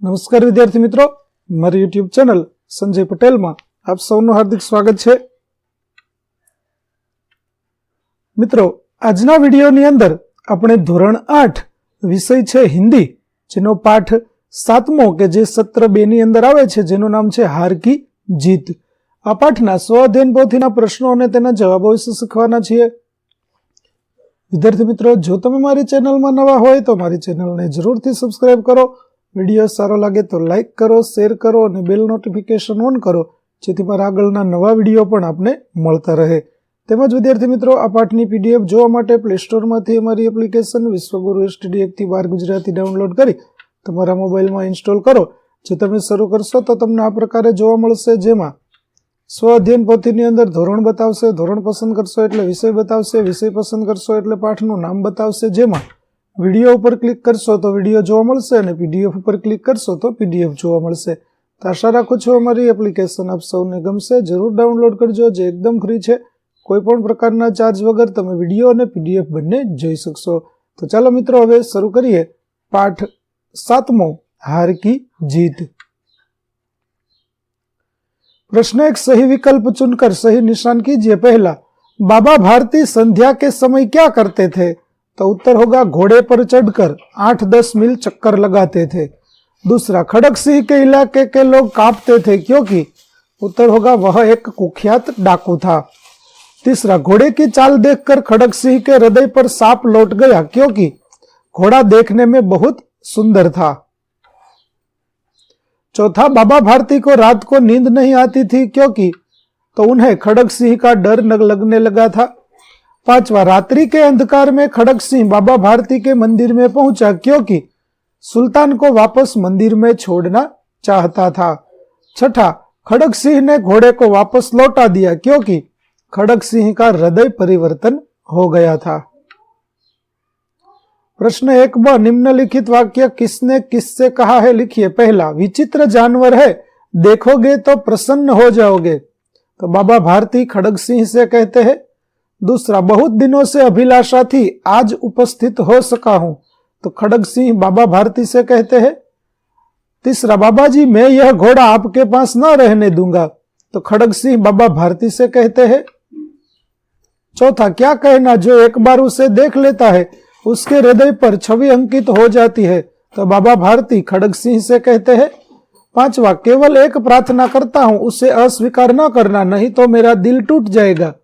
નમસ્કાર વિદ્યાર્થી મિત્રો, મારી યુટ્યુબ ચેનલ સંજય પટેલમાં આપ સૌનું હાર્દિક સ્વાગત છે। મિત્રો, આજના વિડીયોની અંદર આપણે ધોરણ 8 વિષય છે હિન્દી, જેનો પાઠ 7મો કે જે સત્ર 2 ની અંદર આવે છે, જેનું નામ છે હાર કી જીત। આ પાઠના સ્વઅધ્યયન પોથીના પ્રશ્નો અને તેના જવાબો વિશે શીખવાના છીએ। વિદ્યાર્થી મિત્રો, જો તમે મારી ચેનલમાં નવા હોય તો મારી ચેનલને જરૂરથી સબસ્ક્રાઇબ કરો। વિડીયો સારો લાગે તો લાઇક કરો, શેર કરો અને બેલ નોટિફિકેશન ઓન કરો, જેથી મારા આગળના નવા વિડીયો પણ આપને મળતા રહે। તેમજ વિદ્યાર્થી મિત્રો, આ પાઠની પીડીએફ જોવા માટે પ્લે સ્ટોરમાંથી અમારી એપ્લિકેશન વિશ્વગુરુ STD1 થી 12 ગુજરાતી ડાઉનલોડ કરી તમારા મોબાઈલમાં ઇન્સ્ટોલ કરો। જે તમે શરૂ કરશો તો તમને આ પ્રકારે જોવા મળશે, જેમાં સ્વ અધ્યયન પોથીની અંદર ધોરણ બતાવશે, ધોરણ પસંદ કરશો એટલે વિષય બતાવશે, વિષય પસંદ કરશો એટલે પાઠનું નામ બતાવશે, જેમાં વિડીયો ઉપર ક્લિક કરશો તો વિડીયો જોવા મળશે અને પીડીએફ ઉપર ક્લિક કરશો તો પીડીએફ જોવા મળશે। તો આશા રાખું છું અમારી એપ્લિકેશન આપ સૌને ગમશે। જરૂર ડાઉનલોડ કરજો, જે એકદમ ફ્રી છે। કોઈ પણ પ્રકારના ચાર્જ વગર તમે વિડીયો અને પીડીએફ બંને જોઈ શકશો। તો ચાલો મિત્રો, હવે શરૂ કરીએ પાઠ 7મો हार की जीत। प्रश्न 1, सही विकल्प चुनकर सही निशान कीजिए। पहला, बाबा भारती संध्या के समय क्या करते थे? तो उत्तर होगा घोड़े पर चढ़कर 8-10 मील चक्कर लगाते थे। दूसरा, खड़क सिंह के इलाके के लोग कांपते थे क्योंकि? उत्तर होगा वह एक कुख्यात डाकू था। तीसरा, घोड़े की चाल देखकर खड़क सिंह के हृदय पर सांप लौट गया क्योंकि घोड़ा देखने में बहुत सुंदर था। चौथा, बाबा भारती को रात को नींद नहीं आती थी क्योंकि? तो उन्हें खड़क सिंह का डर लगने लगा था। पांचवा, रात्रि के अंधकार में खड़क सिंह बाबा भारती के मंदिर में पहुंचा क्योंकि सुल्तान को वापस मंदिर में छोड़ना चाहता था। छठा, खड़क सिंह ने घोड़े को वापस लौटा दिया क्योंकि खड़क सिंह का हृदय परिवर्तन हो गया था। प्रश्न 1ब, निम्नलिखित वाक्य किसने किससे कहा है? लिखिए। पहला, विचित्र जानवर है, देखोगे तो प्रसन्न हो जाओगे। तो बाबा भारती खड़क सिंह से कहते हैं। दूसरा, बहुत दिनों से अभिलाषा थी, आज उपस्थित हो सका हूं। तो खड़क सिंह बाबा भारती से कहते हैं। तीसरा, बाबा जी मैं यह घोड़ा आपके पास न रहने दूंगा। तो खड़क सिंह बाबा भारती से कहते हैं। चौथा, क्या कहना जो एक बार उसे देख लेता है उसके हृदय पर छवि अंकित हो जाती है। तो बाबा भारती खड़क सिंह से कहते हैं। पांचवा, केवल एक प्रार्थना करता हूं, उसे अस्वीकार न करना, नहीं तो मेरा दिल टूट जाएगा।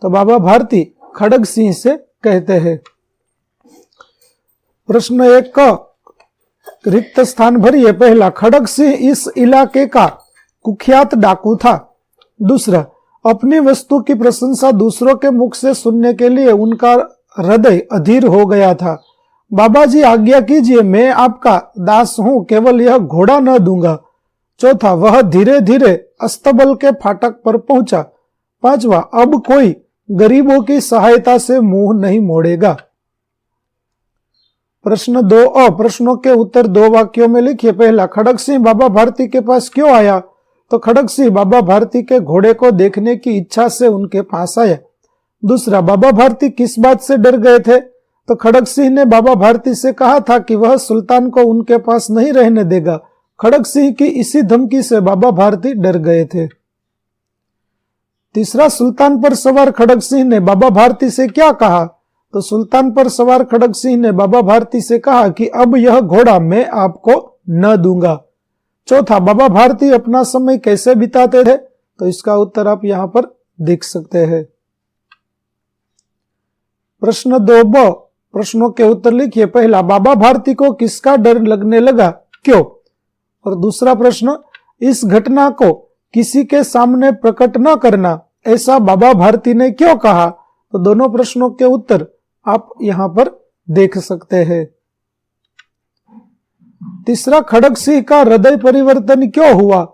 तो बाबा भारती खड़क सिंह से कहते हैं। प्रश्न 1 का रिक्त स्थान भरिए। पहला, खड़क सिंह इस इलाके का कुख्यात डाकू था। दूसरा, अपनी वस्तु की प्रशंसा दूसरों के मुख से सुनने के लिए उनका हृदय अधीर हो गया था। बाबा जी आज्ञा कीजिए, मैं आपका दास हूं, केवल यह घोड़ा न दूंगा। चौथा, वह धीरे धीरे अस्तबल के फाटक पर पहुंचा। पांचवा, अब कोई गरीबों की सहायता से मुंह नहीं मोड़ेगा। प्रश्न 2अ, प्रश्नों के उत्तर 2 वाक्यों में लिखिए। पहला, खड़क सिंह बाबा भारती के पास क्यों आया? तो खड़क सिंह बाबा भारती के घोड़े को देखने की इच्छा से उनके पास आया। दूसरा, बाबा भारती किस बात से डर गए थे? तो खड़क सिंह ने बाबा भारती से कहा था कि वह सुल्तान को उनके पास नहीं रहने देगा। खड़क सिंह की इसी धमकी से बाबा भारती डर गए थे। तीसरा, सुल्तान पर सवार खड़क सिंह ने बाबा भारती से क्या कहा? तो सुल्तान पर सवार खड़क सिंह ने बाबा भारती से कहा कि अब यह घोड़ा मैं आपको न दूंगा। चौथा, बाबा भारती अपना समय कैसे बिताते थे? तो इसका उत्तर आप यहां पर देख सकते हैं। प्रश्न 2ब, प्रश्नों के उत्तर लिखिए। पहला, बाबा भारती को किसका डर लगने लगा, क्यों? और दूसरा प्रश्न, इस घटना को किसी के सामने प्रकट न करना, ऐसा बाबा भारती ने क्यों कहा? तो दोनों प्रश्नों के उत्तर आप यहां पर देख सकते हैं। तीसरा, खड़क सिंह का हृदय परिवर्तन क्यों हुआ?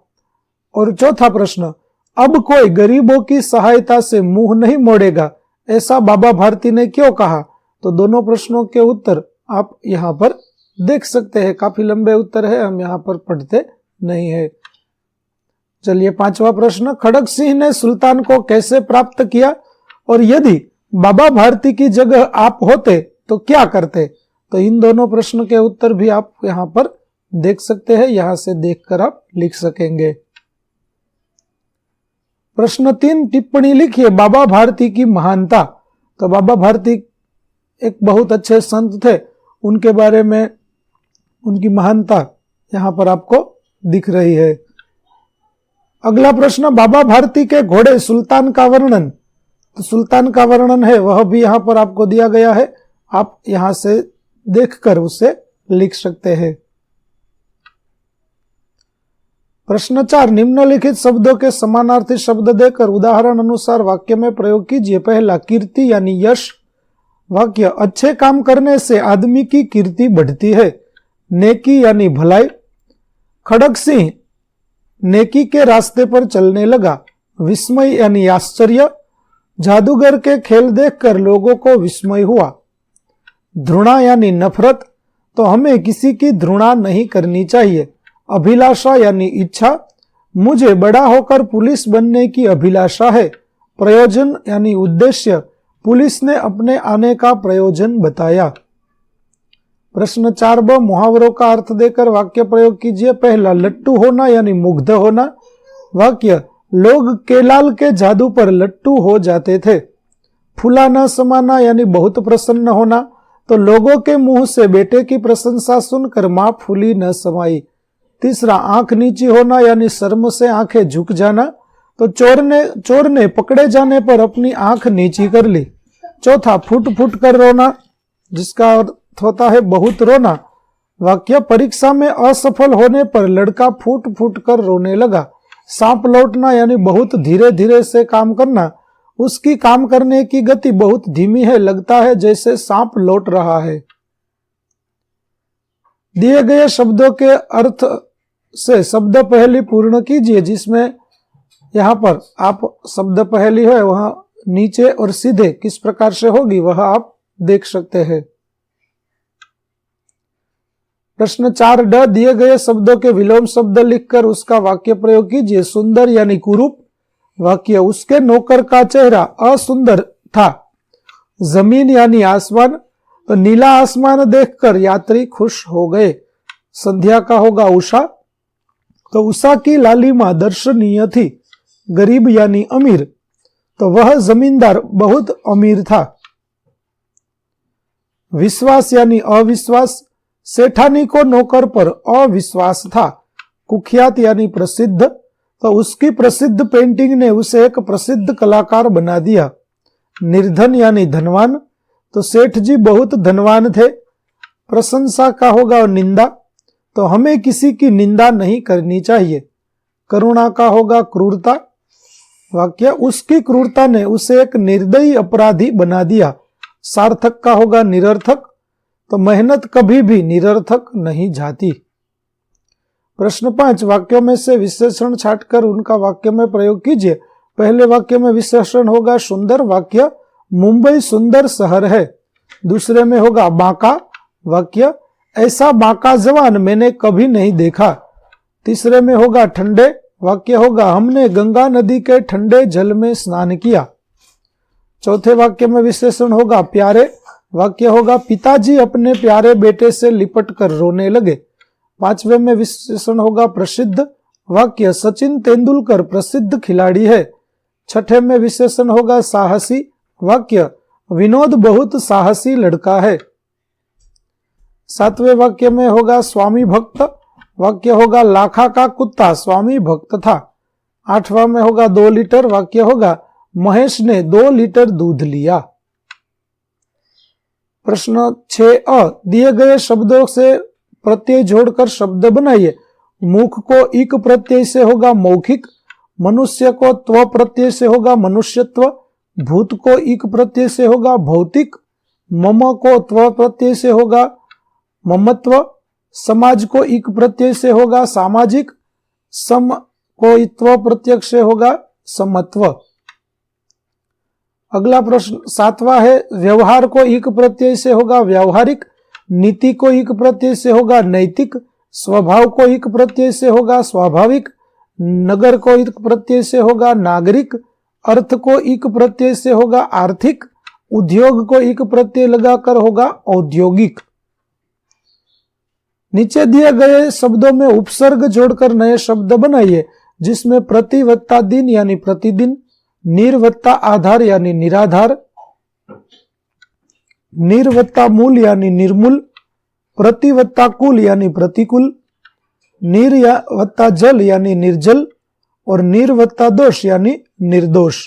और चौथा प्रश्न, अब कोई गरीबों की सहायता से मुंह नहीं मोड़ेगा, ऐसा बाबा भारती ने क्यों कहा? तो दोनों प्रश्नों के उत्तर आप यहां पर देख सकते हैं। काफी लंबे उत्तर है, हम यहां पर पढ़ते नहीं है। चलिए 5वां प्रश्न, खड़क सिंह ने सुल्तान को कैसे प्राप्त किया? और यदि बाबा भारती की जगह आप होते तो क्या करते? तो इन दोनों प्रश्न के उत्तर भी आप यहां पर देख सकते हैं, यहां से देखकर आप लिख सकेंगे। प्रश्न 3, टिप्पणी लिखिए बाबा भारती की महानता। तो बाबा भारती एक बहुत अच्छे संत थे, उनके बारे में उनकी महानता यहां पर आपको दिख रही है। अगला प्रश्न, बाबा भारती के घोड़े सुल्तान का वर्णन। तो सुल्तान का वर्णन है वह भी यहां पर आपको दिया गया है, आप यहां से देखकर उसे लिख सकते हैं। प्रश्न 4, निम्नलिखित शब्दों के समानार्थी शब्द देकर उदाहरण अनुसार वाक्य में प्रयोग कीजिए। पहला, कीर्ति यानी यश। वाक्य, अच्छे काम करने से आदमी की कीर्ति बढ़ती है। नेकी यानी भलाई। खड़ग सिंह नेकी के रास्ते पर चलने लगा। विस्मय यानी आश्चर्य। जादूगर के खेल देखकर लोगों को विस्मय हुआ। घृणा यानी नफरत, तो हमें किसी की घृणा नहीं करनी चाहिए। अभिलाषा यानी इच्छा, मुझे बड़ा होकर पुलिस बनने की अभिलाषा है। प्रयोजन यानी उद्देश्य, पुलिस ने अपने आने का प्रयोजन बताया। प्रश्न 4ब, मुहावरों का अर्थ देकर वाक्य प्रयोग कीजिए। पहला, लट्टू होना यानी मुग्ध होना। वाक्य, लोग केलाल के जादू पर लट्टू हो जाते थे। फूला न समाना यानी बहुत प्रसन्न होना, तो लोगों के मुंह से बेटे की प्रशंसा सुनकर मां फूली न समाई। तीसरा, आंख नीची होना यानी शर्म से आंखें झुक जाना, तो चोर ने पकड़े जाने पर अपनी आंख नीची कर ली। चौथा, फुट फुट कर रोना, जिसका अर्थ होता है बहुत रोना। वाक्य, परीक्षा में असफल होने पर लड़का फूट फूट कर रोने लगा। सांप लौटना यानी बहुत धीरे धीरे से काम करना, उसकी काम करने की गति बहुत धीमी है, लगता है जैसे सांप लौट रहा है। दिए गए शब्दों के अर्थ से शब्द पहेली पूर्ण कीजिए, जिसमें यहां पर आप शब्द पहेली है वह नीचे और सीधे किस प्रकार से होगी वह आप देख सकते हैं। प्रश्न 4ड, दिए गए शब्दों के विलोम शब्द लिखकर उसका वाक्य प्रयोग कीजिए। सुंदर यानी कुरूप। वाक्य, उसके नौकर का चेहरा असुंदर था। जमीन यानी आसमान, तो नीला आसमान देखकर यात्री खुश हो गए। संध्या का होगा उषा, तो उषा की लालिमा दर्शनीय थी। गरीब यानी अमीर, तो वह जमींदार बहुत अमीर था। विश्वास यानी अविश्वास, सेठानी को नौकर पर अविश्वास था। कुख्यात यानी प्रसिद्ध, तो उसकी प्रसिद्ध पेंटिंग ने उसे एक प्रसिद्ध कलाकार बना दिया। निर्धन यानी धनवान, तो सेठ जी बहुत धनवान थे। प्रशंसा का होगा निंदा, तो हमें किसी की निंदा नहीं करनी चाहिए। करुणा का होगा क्रूरता। वाक्य, उसकी क्रूरता ने उसे एक निर्दयी अपराधी बना दिया। सार्थक का होगा निरर्थक, तो मेहनत कभी भी निरर्थक नहीं जाती। प्रश्न 5, वाक्यों में से विशेषण छांटकर उनका वाक्य में प्रयोग कीजिए। पहले वाक्य में विशेषण होगा सुंदर। वाक्य, मुंबई सुंदर शहर है। दूसरे में होगा बांका। वाक्य, ऐसा बांका जवान मैंने कभी नहीं देखा। तीसरे में होगा ठंडे। वाक्य होगा, हमने गंगा नदी के ठंडे जल में स्नान किया। चौथे वाक्य में विशेषण होगा प्यारे। वाक्य होगा, पिताजी अपने प्यारे बेटे से लिपट कर रोने लगे। पांचवे में विशेषण होगा प्रसिद्ध। वाक्य, सचिन तेंदुलकर प्रसिद्ध खिलाड़ी है। छठे में विशेषण होगा साहसी। वाक्य, विनोद बहुत साहसी लड़का है। सातवें वाक्य में होगा स्वामी भक्त। वाक्य होगा, लाखा का कुत्ता स्वामी भक्त था। आठवां में होगा 2 लीटर। वाक्य होगा, महेश ने 2 लीटर दूध लिया। प्रश्न 6अ, दिए गए शब्दों से प्रत्यय जोड़कर शब्द बनाइए। मुख को इक प्रत्यय से होगा मौखिक। मनुष्य को त्व प्रत्यय से होगा मनुष्यत्व। भूत को इक प्रत्यय से होगा भौतिक। मम को त्व प्रत्यय से होगा ममत्व। समाज को इक प्रत्यय से होगा सामाजिक। सम को त्व प्रत्यय से होगा समत्व। अगला प्रश्न 7वां है, व्यवहार को इक प्रत्यय से होगा व्यावहारिक। नीति को इक प्रत्यय से होगा नैतिक। स्वभाव को इक प्रत्यय से होगा स्वाभाविक। नगर को इक प्रत्यय से होगा नागरिक। अर्थ को इक प्रत्यय से होगा आर्थिक। उद्योग को इक प्रत्यय लगाकर होगा औद्योगिक। नीचे दिए गए शब्दों में उपसर्ग जोड़कर नए शब्द बनाइए जिसमें प्रति वत्ता दिन यानी प्रतिदिन, निर वत्ता आधार यानी निराधार, निर वत्ता मूल यानी निर्मूल, प्रति वत्ता कुल यानी प्रतिकूल, निर वत्ता जल यानी निर्जल और निर वत्ता दोष यानी निर्दोष।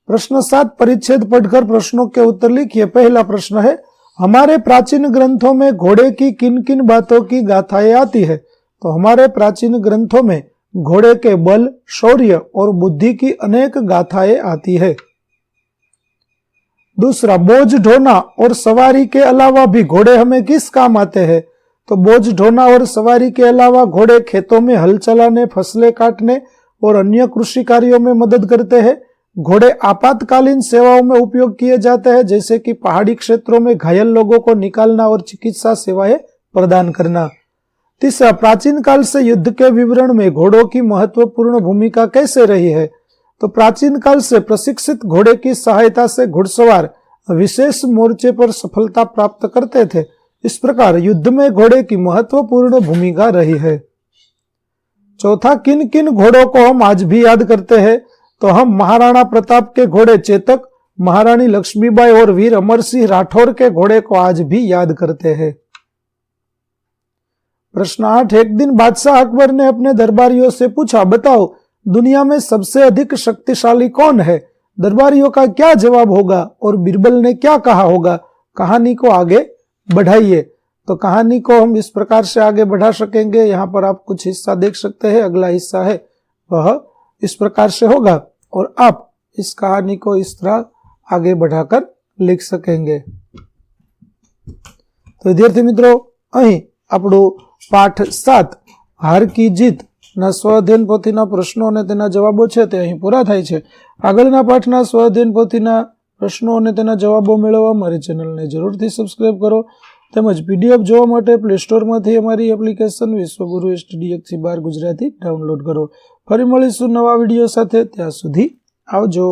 प्रश्न 7 परिच्छेद पढ़कर प्रश्नों के उत्तर लिखिए। पहला प्रश्न है, हमारे प्राचीन ग्रंथों में घोड़े की किन किन बातों की गाथाएं आती है? तो हमारे प्राचीन ग्रंथों में घोड़े के बल, शौर्य और बुद्धि की अनेक गाथाएं आती है। दूसरा, बोझ ढोना और सवारी के अलावा भी घोड़े हमें किस काम आते हैं? तो बोझ ढोना और सवारी के अलावा घोड़े खेतों में हल चलाने, फसलें काटने और अन्य कृषि कार्यों में मदद करते हैं। घोड़े आपातकालीन सेवाओं में उपयोग किए जाते हैं, जैसे कि पहाड़ी क्षेत्रों में घायल लोगों को निकालना और चिकित्सा सेवाएं प्रदान करना। तीसरा, प्राचीन काल से युद्ध के विवरण में घोड़ों की महत्वपूर्ण भूमिका कैसे रही है? तो प्राचीन काल से प्रशिक्षित घोड़े की सहायता से घुड़सवार विशेष मोर्चे पर सफलता प्राप्त करते थे। इस प्रकार युद्ध में घोड़े की महत्वपूर्ण भूमिका रही है। चौथा, किन किन घोड़ों को हम आज भी याद करते हैं? तो हम महाराणा प्रताप के घोड़े चेतक, महारानी लक्ष्मीबाई और वीर अमर सिंह राठौर के घोड़े को आज भी याद करते हैं। प्रश्न 8, एक दिन बादशाह अकबर ने अपने दरबारियों से पूछा, बताओ दुनिया में सबसे अधिक शक्तिशाली कौन है? दरबारियों का क्या जवाब होगा और बीरबल ने क्या कहा होगा? कहानी को आगे बढ़ाइए। तो कहानी को हम इस प्रकार से आगे बढ़ा सकेंगे। यहाँ पर आप कुछ हिस्सा देख सकते हैं। अगला हिस्सा है वह इस प्रकार से होगा और आप इस कहानी को इस तरह आगे बढ़ाकर लिख सकेंगे। तो विद्यार्थी मित्रों, અહીં આપણું પાઠ 7 હાર की जीत ના સ્વઅધ્યયન પોથીના પ્રશ્નો અને તેના જવાબો છે તે અહીં પૂરા થાય છે। આગળના પાઠના સ્વઅધ્યયન પોથીના પ્રશ્નો અને તેના જવાબો મેળવવા મારી ચેનલને જરૂરથી સબસ્ક્રાઇબ કરો તેમજ પીડીએફ જોવા માટે પ્લે સ્ટોરમાંથી અમારી એપ્લિકેશન વિશ્વગુરુ STD1 12 ગુજરાતી ડાઉનલોડ કરો। ફરી મળીશું નવા વિડીયો સાથે, ત્યાં સુધી આવજો।